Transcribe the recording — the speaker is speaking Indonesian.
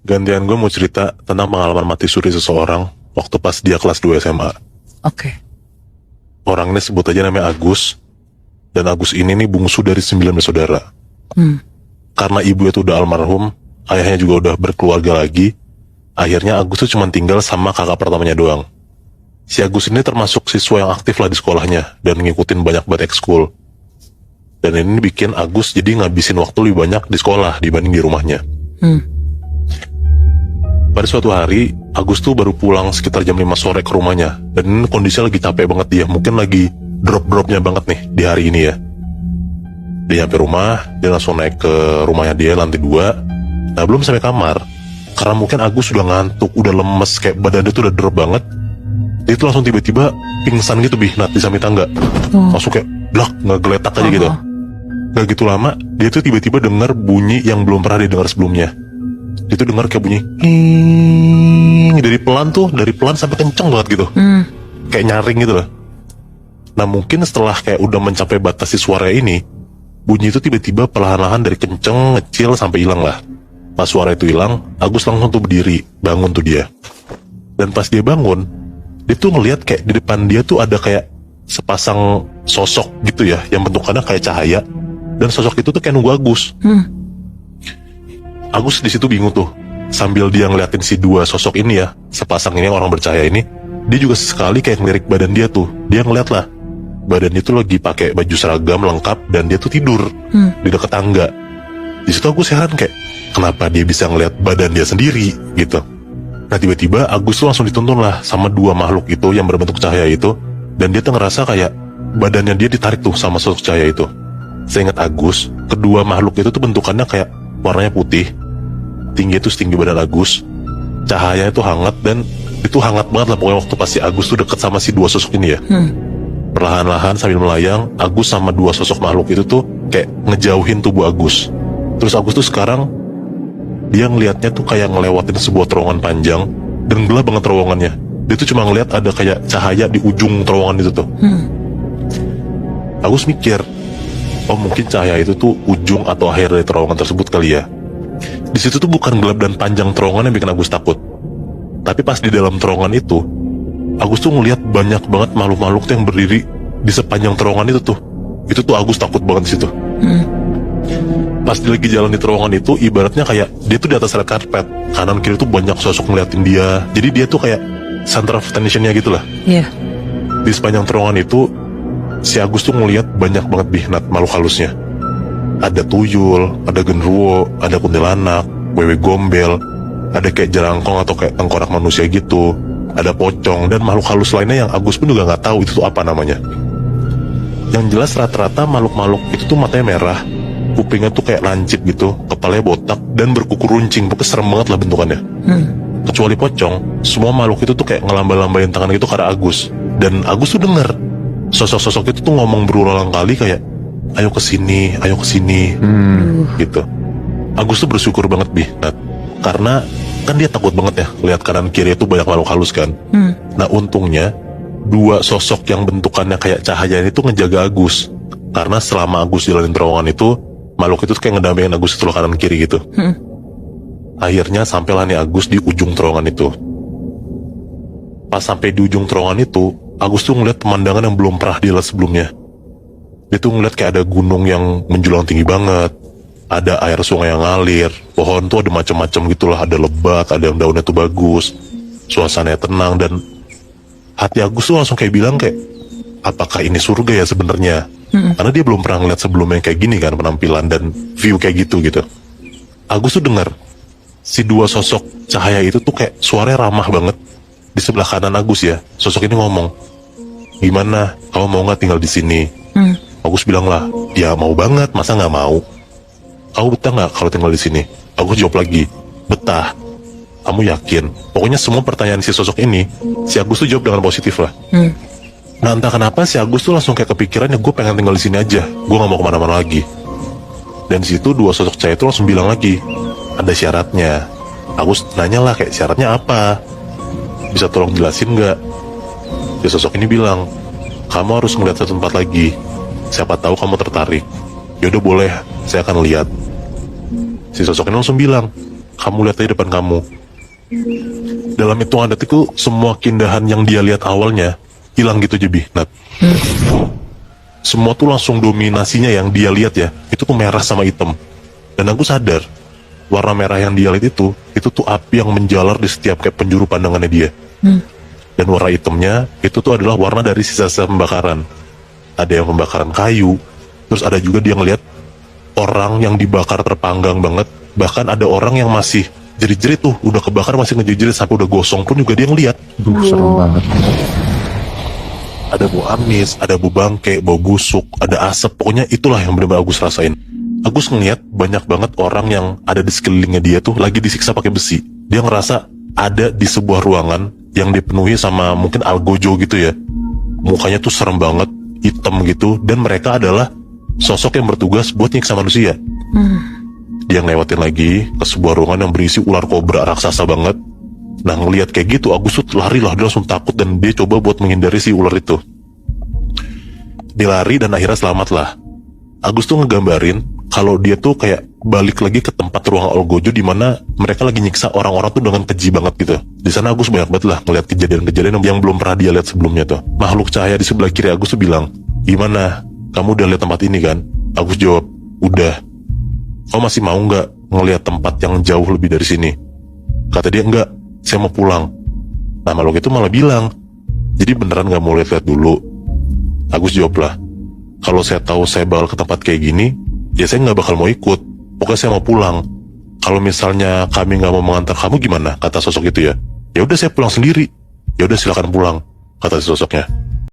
Gantian gue mau cerita tentang pengalaman mati suri seseorang waktu pas dia kelas 2 SMA. Oke. Orang ini sebut aja namanya Agus. Dan Agus ini nih bungsu dari 9 bersaudara. Karena ibu itu udah almarhum, ayahnya juga udah berkeluarga lagi. Akhirnya Agus tuh cuma tinggal sama kakak pertamanya doang. Si Agus ini termasuk siswa yang aktif lah di sekolahnya dan ngikutin banyak banget ekskul. Dan ini bikin Agus jadi ngabisin waktu lebih banyak di sekolah dibanding di rumahnya. Pada suatu hari, Agus tuh baru pulang sekitar jam 5 sore ke rumahnya. Dan ini kondisinya lagi capek banget dia. Mungkin lagi drop-dropnya banget nih di hari ini ya. Dia nyampe rumah, dia langsung naik ke rumahnya dia lantai 2. Nah belum sampai kamar, karena mungkin Agus udah ngantuk, udah lemes, kayak badan dia tuh udah drop banget. Dia tuh langsung tiba-tiba pingsan gitu di samping tangga. Langsung kayak blak, ngegeletak aja gitu. Gak gitu lama, dia tuh tiba-tiba dengar bunyi yang belum pernah dia dengar sebelumnya. Dia tuh dengar kayak bunyi dari pelan sampai kenceng banget gitu. Kayak nyaring gitu loh. Nah mungkin setelah kayak udah mencapai batas si suara ini, bunyi itu tiba-tiba perlahan-lahan dari kenceng, ngecil sampai hilang lah. Pas suara itu hilang, Agus langsung tuh berdiri, bangun tuh dia. Dan pas dia bangun, dia tuh ngelihat kayak di depan dia tuh ada kayak sepasang sosok gitu ya, yang bentukannya kayak cahaya. Dan sosok itu tuh kayak nunggu Agus. Agus di situ bingung tuh. Sambil dia ngeliatin si dua sosok ini ya, sepasang ini orang bercahaya ini, dia juga sekali kayak ngelirik badan dia tuh. Dia ngeliat lah, badan itu lagi pakai baju seragam lengkap dan dia tuh tidur di dekat tangga. Di situ Agus heran kayak, kenapa dia bisa ngeliat badan dia sendiri gitu. Nah tiba-tiba Agus tuh langsung dituntun lah sama dua makhluk itu yang berbentuk cahaya itu. Dan dia tuh ngerasa kayak badannya dia ditarik tuh sama sosok cahaya itu. Seingat Agus, kedua makhluk itu tuh bentukannya kayak warnanya putih, tinggi itu setinggi badan Agus, cahaya itu hangat, dan itu hangat banget lah pokoknya waktu pas si Agus tuh deket sama si dua sosok ini ya. Perlahan-lahan sambil melayang, Agus sama dua sosok makhluk itu tuh kayak ngejauhin tubuh Agus. Terus Agus tuh sekarang dia ngelihatnya tuh kayak ngelewatin sebuah terowongan panjang dan gelap banget terowongannya. Dia tuh cuma ngelihat ada kayak cahaya di ujung terowongan itu tuh. Agus mikir, oh mungkin cahaya itu tuh ujung atau akhir dari terowongan tersebut kali ya. Di situ tuh bukan gelap dan panjang terowongan yang bikin Agus takut. Tapi pas di dalam terowongan itu, Agus tuh ngelihat banyak banget makhluk-makhluk tuh yang berdiri di sepanjang terowongan itu tuh. Itu tuh Agus takut banget di situ. Pas dia lagi jalan di terowongan itu, ibaratnya kayak dia tuh di atas red carpet. Kanan kiri tuh banyak sosok ngeliatin dia. Jadi dia tuh kayak center of attention-nya gitu lah. Iya. Di sepanjang terowongan itu, si Agus tuh ngeliat banyak banget bihnat makhluk halusnya. Ada tuyul, ada genderuwo, ada kuntilanak, wewe gombel, ada kayak jerangkong atau kayak tengkorak manusia gitu, ada pocong, dan makhluk halus lainnya yang Agus pun juga nggak tahu itu tuh apa namanya. Yang jelas rata-rata makhluk-makhluk itu tuh matanya merah, kupingnya tuh kayak lancip gitu, kepalanya botak, dan berkuku runcing, pokoknya serem banget lah bentukannya. Kecuali pocong, semua makhluk itu tuh kayak ngelambah-lambahin tangan gitu ke arah Agus. Dan Agus tuh denger sosok-sosok itu tuh ngomong berulang kali kayak, ayo kesini gitu. Agus tuh bersyukur banget Nat, karena kan dia takut banget ya lihat kanan kiri itu banyak makhluk halus kan. Nah untungnya dua sosok yang bentukannya kayak cahaya itu ngejaga Agus, karena selama Agus jalanin terowongan itu, makhluk itu tuh kayak ngedampingin Agus setelah kanan kiri gitu. Akhirnya sampailah nih Agus di ujung terowongan itu. Pas sampai di ujung terowongan itu, Agus tuh ngeliat pemandangan yang belum pernah dia lihat sebelumnya. Dia tuh ngeliat kayak ada gunung yang menjulang tinggi banget, ada air sungai yang ngalir, pohon tuh ada macam-macam gitulah, ada lebat, ada yang daunnya tuh bagus, suasananya tenang, dan hati Agus tuh langsung kayak bilang kayak, apakah ini surga ya sebenarnya? Karena dia belum pernah ngeliat sebelumnya kayak gini kan penampilan dan view kayak gitu. Agus tuh dengar si dua sosok cahaya itu tuh kayak suaranya ramah banget. Di sebelah kanan Agus ya, sosok ini ngomong, gimana, kamu mau nggak tinggal di sini? Agus bilang lah, ya mau banget, masa nggak mau? Kamu betah nggak kalau tinggal di sini? Agus jawab lagi, betah. Kamu yakin? Pokoknya semua pertanyaan si sosok ini, si Agus tuh jawab dengan positif lah. Nah entah kenapa si Agus tuh langsung kayak kepikiran, ya gue pengen tinggal di sini aja, gue nggak mau kemana-mana lagi. Dan di situ dua sosok cahaya itu langsung bilang lagi, ada syaratnya. Agus nanya lah kayak syaratnya apa? Bisa tolong jelasin nggak? Si sosok ini bilang, kamu harus ngeliat satu tempat lagi. Siapa tahu kamu tertarik. Yaudah boleh, saya akan lihat. Si sosok ini langsung bilang, kamu lihat aja depan kamu. Dalam hitungan detik tuh semua keindahan yang dia lihat awalnya hilang gitu aja, Nat. Semua tuh langsung dominasinya yang dia lihat ya, itu tuh merah sama hitam. Dan aku sadar, warna merah yang dia lihat itu tuh api yang menjalar di setiap kayak penjuru pandangannya dia. Dan warna hitamnya, itu tuh adalah warna dari sisa-sisa pembakaran. Ada yang pembakaran kayu, terus ada juga dia ngeliat orang yang dibakar terpanggang banget. Bahkan ada orang yang masih jerit-jerit tuh, udah kebakar masih ngejerit-jerit sampai udah gosong pun juga dia ngeliat. Serem banget. Ada bau amis, ada bau bangke, bau busuk, ada asap. Pokoknya itulah yang benar-benar Agus rasain. Agus ngeliat banyak banget orang yang ada di sekelilingnya dia tuh lagi disiksa pakai besi. Dia ngerasa ada di sebuah ruangan yang dipenuhi sama mungkin algojo gitu ya. Mukanya tuh serem banget, hitam gitu, dan mereka adalah sosok yang bertugas buat nyiksa manusia. Dia ngelewatin lagi ke sebuah ruangan yang berisi ular kobra raksasa banget. Nah ngelihat kayak gitu Agus tuh lari lah, dia langsung takut dan dia coba buat menghindari si ular itu. Dia lari dan akhirnya selamat lah. Agus tuh ngegambarin kalau dia tuh kayak balik lagi ke tempat ruang algojo di mana mereka lagi nyiksa orang-orang tuh dengan keji banget gitu. Di sana Agus banyak banget lah ngeliat kejadian-kejadian yang belum pernah dia lihat sebelumnya tuh. Makhluk cahaya di sebelah kiri Agus tuh bilang, "Gimana? Kamu udah lihat tempat ini kan?" Agus jawab, "Udah." "Kau masih mau nggak ngelihat tempat yang jauh lebih dari sini?" Kata dia, "Enggak, saya mau pulang." Nah makhluk itu malah bilang, "Jadi beneran gak mau lihat-lihat dulu?" Agus jawab lah, "Kalau saya tahu saya bakal ke tempat kayak gini, ya saya gak bakal mau ikut. Pokoknya saya mau pulang. Kalau misalnya kami gak mau mengantar kamu gimana?" Kata sosok itu ya. "Ya udah saya pulang sendiri." "Ya udah silakan pulang," kata si sosoknya.